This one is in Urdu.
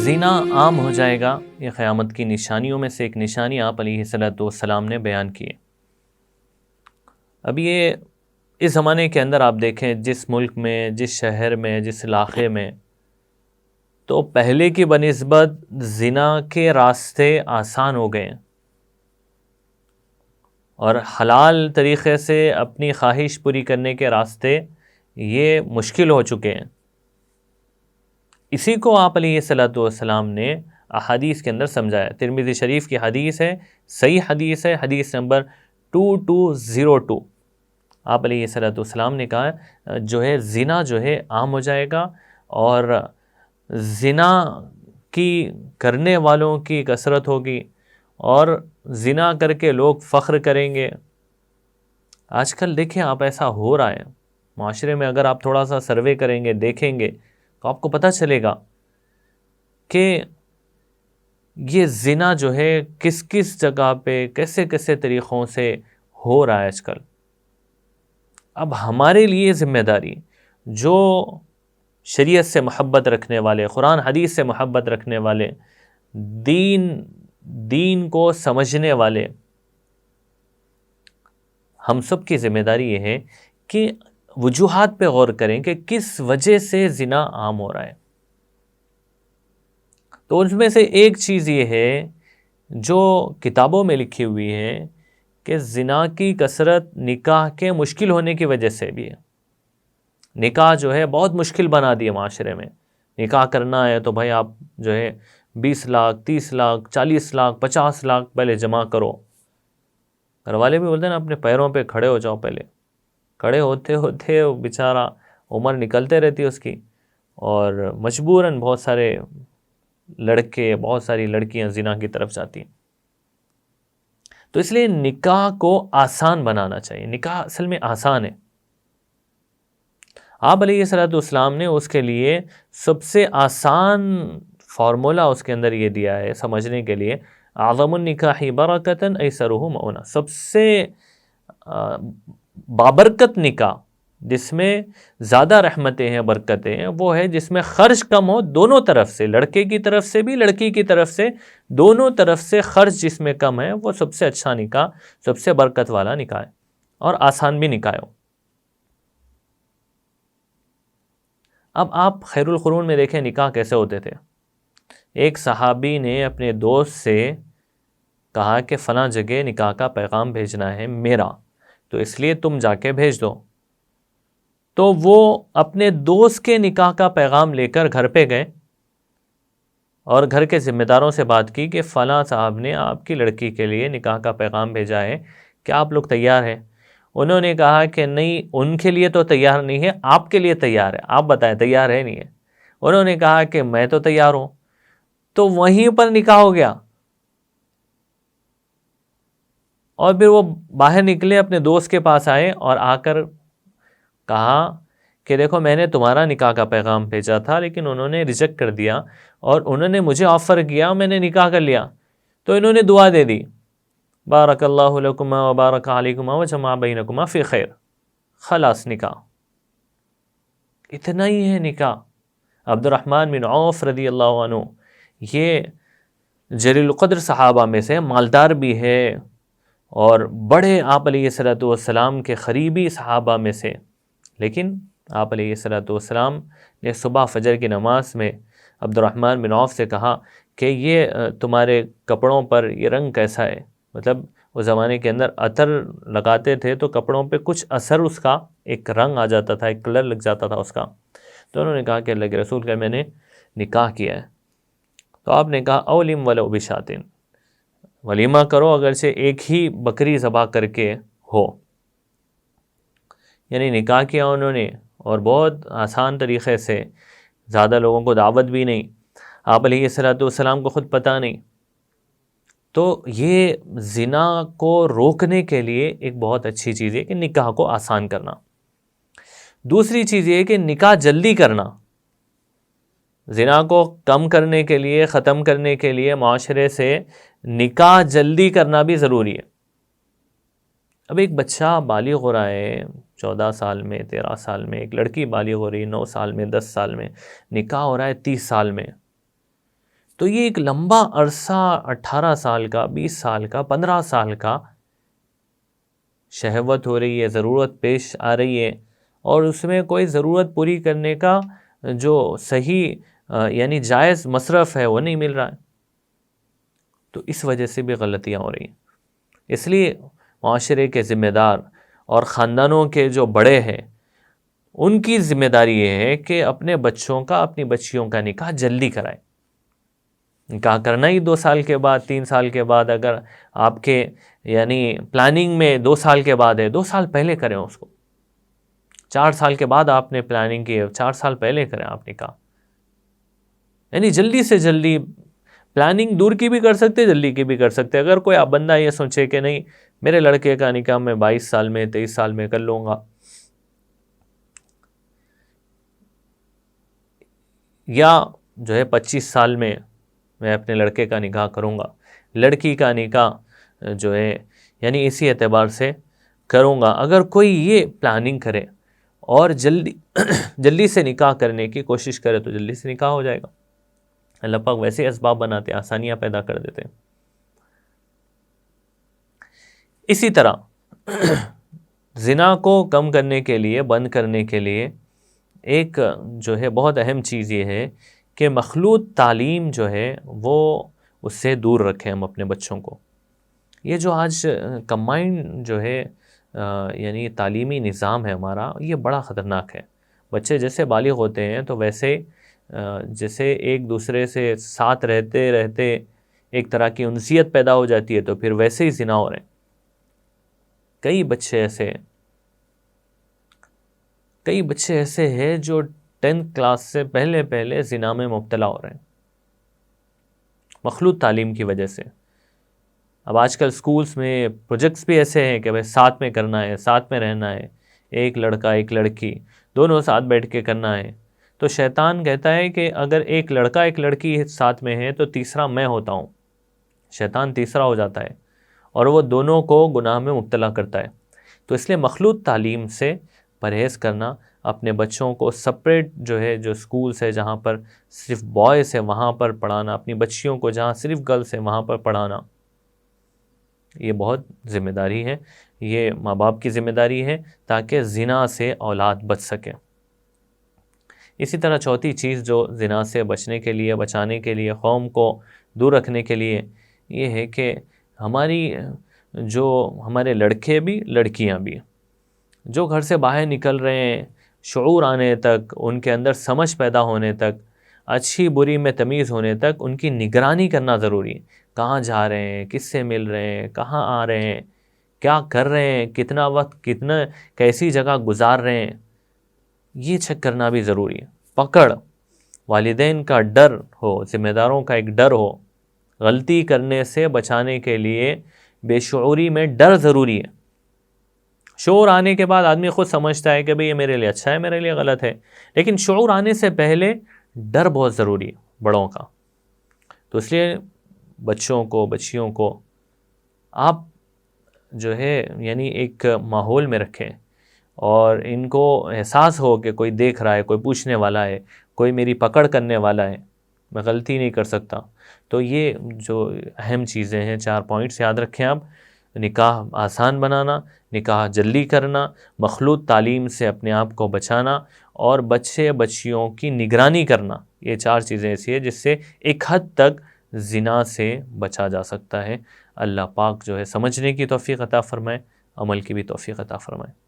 زنا عام ہو جائے گا، یہ قیامت کی نشانیوں میں سے ایک نشانی آپ علیہ الصلوۃ والسلام نے بیان کی ہے۔ اب یہ اس زمانے کے اندر آپ دیکھیں جس ملک میں، جس شہر میں، جس علاقے میں، تو پہلے کی بنسبت زنا کے راستے آسان ہو گئے ہیں اور حلال طریقے سے اپنی خواہش پوری کرنے کے راستے یہ مشکل ہو چکے ہیں۔ اسی کو آپ علیہ الصلوۃ والسلام نے احادیث کے اندر سمجھایا۔ ترمذی شریف کی حدیث ہے، صحیح حدیث ہے، حدیث نمبر 2202۔ آپ علیہ الصلوۃ والسلام نے کہا جو ہے زنا جو ہے عام ہو جائے گا اور زنا کی کرنے والوں کی کثرت ہوگی اور زنا کر کے لوگ فخر کریں گے۔ آج کل دیکھیں آپ، ایسا ہو رہا ہے معاشرے میں۔ اگر آپ تھوڑا سا سروے کریں گے، دیکھیں گے تو آپ کو پتہ چلے گا کہ یہ زنا جو ہے کس کس جگہ پہ کیسے کیسے طریقوں سے ہو رہا ہے آج کل۔ اب ہمارے لیے ذمہ داری، جو شریعت سے محبت رکھنے والے، قرآن حدیث سے محبت رکھنے والے، دین کو سمجھنے والے، ہم سب کی ذمہ داری یہ ہے کہ وجوہات پہ غور کریں کہ کس وجہ سے زنا عام ہو رہا ہے۔ تو ان میں سے ایک چیز یہ ہے جو کتابوں میں لکھی ہوئی ہے کہ زنا کی کثرت نکاح کے مشکل ہونے کی وجہ سے بھی ہے۔ نکاح جو ہے بہت مشکل بنا دیے معاشرے میں۔ نکاح کرنا ہے تو بھائی آپ جو ہے 20 لاکھ 30 لاکھ 40 لاکھ 50 لاکھ پہلے جمع کرو۔ گھر والے بھی بولتے ہیں نا اپنے پیروں پہ کھڑے ہو جاؤ پہلے۔ کھڑے ہوتے ہوتے بیچارہ عمر نکلتے رہتی ہے اس کی، اور مجبوراً بہت سارے لڑکے، بہت ساری لڑکیاں زنا کی طرف جاتی ہیں۔ تو اس لیے نکاح کو آسان بنانا چاہیے۔ نکاح اصل میں آسان ہے۔ آپ علیہ الصلوۃ والسلام نے اس کے لیے سب سے آسان فارمولا اس کے اندر یہ دیا ہے سمجھنے کے لیے، اعظم النکاح برکۃ ایسرہ مؤونہ، سب سے بابرکت نکاح، جس میں زیادہ رحمتیں ہیں، برکتیں ہیں، وہ ہے جس میں خرچ کم ہو دونوں طرف سے، لڑکے کی طرف سے بھی لڑکی کی طرف سے، دونوں طرف سے خرچ جس میں کم ہے، وہ سب سے اچھا نکاح، سب سے برکت والا نکاح ہے اور آسان بھی نکاح ہو۔ اب آپ خیر القرون میں دیکھیں نکاح کیسے ہوتے تھے۔ ایک صحابی نے اپنے دوست سے کہا کہ فلاں جگہ نکاح کا پیغام بھیجنا ہے میرا، تو اس لیے تم جا کے بھیج دو۔ تو وہ اپنے دوست کے نکاح کا پیغام لے کر گھر پہ گئے اور گھر کے ذمہ داروں سے بات کی کہ فلاں صاحب نے آپ کی لڑکی کے لیے نکاح کا پیغام بھیجا ہے، کیا آپ لوگ تیار ہیں؟ انہوں نے کہا کہ نہیں، ان کے لیے تو تیار نہیں ہے، آپ کے لیے تیار ہے، آپ بتائیں تیار ہے نہیں ہے؟ انہوں نے کہا کہ میں تو تیار ہوں۔ تو وہیں پر نکاح ہو گیا، اور پھر وہ باہر نکلے، اپنے دوست کے پاس آئے اور آ کر کہا کہ دیکھو میں نے تمہارا نکاح کا پیغام بھیجا تھا لیکن انہوں نے ریجیکٹ کر دیا، اور انہوں نے مجھے آفر کیا، میں نے نکاح کر لیا۔ تو انہوں نے دعا دے دی، بارک اللہ لکما وبارک علیکما وجمع بینکما فی خیر، خلاص نکاح۔ اتنا ہی ہے نکاح۔ عبد الرحمن بن عوف رضی اللہ عنہ، یہ جلیل القدر صحابہ میں سے، مالدار بھی ہے اور بڑے آپ علیہ الصلوۃ والسلام کے قریبی صحابہ میں سے، لیکن آپ علیہ الصلوۃ والسلام نے صبح فجر کی نماز میں عبد الرحمن بن عوف سے کہا کہ یہ تمہارے کپڑوں پر یہ رنگ کیسا ہے؟ مطلب اس زمانے کے اندر عطر لگاتے تھے تو کپڑوں پہ کچھ اثر، اس کا ایک رنگ آ جاتا تھا، ایک کلر لگ جاتا تھا اس کا۔ تو انہوں نے کہا کہ اللہ کے رسول کا میں نے نکاح کیا ہے۔ تو آپ نے کہا اولم ولو بشاتن، ولیمہ کرو اگرچہ ایک ہی بکری ذبح کر کے ہو۔ یعنی نکاح کیا انہوں نے، اور بہت آسان طریقے سے، زیادہ لوگوں کو دعوت بھی نہیں، آپ علیہ الصلوۃ والسلام کو خود پتہ نہیں۔ تو یہ زنا کو روکنے کے لیے ایک بہت اچھی چیز ہے کہ نکاح کو آسان کرنا۔ دوسری چیز یہ ہے کہ نکاح جلدی کرنا۔ زنا کو کم کرنے کے لیے، ختم کرنے کے لیے معاشرے سے نکاح جلدی کرنا بھی ضروری ہے۔ اب ایک بچہ بالغ ہو رہا ہے 14 سال میں، 13 سال میں، ایک لڑکی بالغ ہو رہی ہے 9 سال میں، 10 سال میں، نکاح ہو رہا ہے 30 سال میں۔ تو یہ ایک لمبا عرصہ 18 سال کا، 20 سال کا، 15 سال کا شہوت ہو رہی ہے، ضرورت پیش آ رہی ہے، اور اس میں کوئی ضرورت پوری کرنے کا جو صحیح یعنی جائز مصرف ہے وہ نہیں مل رہا ہے، تو اس وجہ سے بھی غلطیاں ہو رہی ہیں۔ اس لیے معاشرے کے ذمہ دار اور خاندانوں کے جو بڑے ہیں ان کی ذمہ داری یہ ہے کہ اپنے بچوں کا، اپنی بچیوں کا نکاح جلدی کرائے۔ نکاح کرنا ہی 2 سال کے بعد، 3 سال کے بعد، اگر آپ کے یعنی پلاننگ میں 2 سال کے بعد ہے، 2 سال پہلے کریں اس کو۔ 4 سال کے بعد آپ نے پلاننگ کی ہے، 4 سال پہلے کریں آپ نکاح، یعنی جلدی سے جلدی۔ پلاننگ دور کی بھی کر سکتے، جلدی کی بھی کر سکتے۔ اگر کوئی آپ بندہ یہ سوچے کہ نہیں میرے لڑکے کا نکاح میں 22 سال میں، 23 سال میں کر لوں گا، یا جو ہے 25 سال میں میں اپنے لڑکے کا نکاح کروں گا، لڑکی کا نکاح جو ہے یعنی اسی اعتبار سے کروں گا، اگر کوئی یہ پلاننگ کرے اور جلدی سے نکاح کرنے کی کوشش کرے تو جلدی سے نکاح ہو جائے گا۔ اللہ پاک ویسے اسباب بناتے ہیں، آسانیاں پیدا کر دیتے ہیں۔ اسی طرح زنا کو کم کرنے کے لیے، بند کرنے کے لیے ایک جو ہے بہت اہم چیز یہ ہے کہ مخلوط تعلیم جو ہے وہ اس سے دور رکھیں ہم اپنے بچوں کو۔ یہ جو آج کمبائنڈ جو ہے یعنی تعلیمی نظام ہے ہمارا، یہ بڑا خطرناک ہے۔ بچے جیسے بالغ ہوتے ہیں تو ویسے جیسے ایک دوسرے سے ساتھ رہتے رہتے ایک طرح کی انسیت پیدا ہو جاتی ہے، تو پھر ویسے ہی زنا ہو رہے ہیں۔ کئی بچے ایسے ہیں جو 10th کلاس سے پہلے زنا میں مبتلا ہو رہے ہیں، مخلوط تعلیم کی وجہ سے۔ اب آج کل سکولز میں پروجیکٹس بھی ایسے ہیں کہ بھائی ساتھ میں کرنا ہے، ساتھ میں رہنا ہے، ایک لڑکا ایک لڑکی دونوں ساتھ بیٹھ کے کرنا ہے۔ تو شیطان کہتا ہے کہ اگر ایک لڑکا ایک لڑکی ساتھ میں ہے تو تیسرا میں ہوتا ہوں، شیطان تیسرا ہو جاتا ہے اور وہ دونوں کو گناہ میں مبتلا کرتا ہے۔ تو اس لیے مخلوط تعلیم سے پرہیز کرنا، اپنے بچوں کو سپریٹ جو ہے جو سکولز ہے جہاں پر صرف بوائز ہے وہاں پر پڑھانا، اپنی بچیوں کو جہاں صرف گرلز ہے وہاں پر پڑھانا، یہ بہت ذمہ داری ہے، یہ ماں باپ کی ذمہ داری ہے تاکہ زنا سے اولاد بچ سکے۔ اسی طرح چوتھی چیز جو زنا سے بچنے کے لیے، بچانے کے لیے، قوم کو دور رکھنے کے لیے یہ ہے کہ ہمارے لڑکے بھی لڑکیاں بھی جو گھر سے باہر نکل رہے ہیں، شعور آنے تک، ان کے اندر سمجھ پیدا ہونے تک، اچھی بری میں تمیز ہونے تک ان کی نگرانی کرنا ضروری ہے۔ کہاں جا رہے ہیں، کس سے مل رہے ہیں، کہاں آ رہے ہیں، کیا کر رہے ہیں، کتنا وقت کیسی جگہ گزار رہے ہیں، یہ چیک کرنا بھی ضروری ہے۔ پکڑ، والدین کا ڈر ہو، ذمہ داروں کا ایک ڈر ہو، غلطی کرنے سے بچانے کے لیے بے شعوری میں ڈر ضروری ہے۔ شعور آنے کے بعد آدمی خود سمجھتا ہے کہ بھئی یہ میرے لیے اچھا ہے، میرے لیے غلط ہے، لیکن شعور آنے سے پہلے ڈر بہت ضروری ہے بڑوں کا۔ تو اس لیے بچوں کو، بچیوں کو آپ جو ہے یعنی ایک ماحول میں رکھیں اور ان کو احساس ہو کہ کوئی دیکھ رہا ہے، کوئی پوچھنے والا ہے، کوئی میری پکڑ کرنے والا ہے، میں غلطی نہیں کر سکتا۔ تو یہ جو اہم چیزیں ہیں، 4 پوائنٹس یاد رکھیں آپ۔ نکاح آسان بنانا، نکاح جلدی کرنا، مخلوط تعلیم سے اپنے آپ کو بچانا، اور بچے بچیوں کی نگرانی کرنا، یہ 4 چیزیں ایسی ہیں جس سے ایک حد تک زنا سے بچا جا سکتا ہے۔ اللہ پاک جو ہے سمجھنے کی توفیق عطا فرمائے، عمل کی بھی توفیق عطا فرمائے۔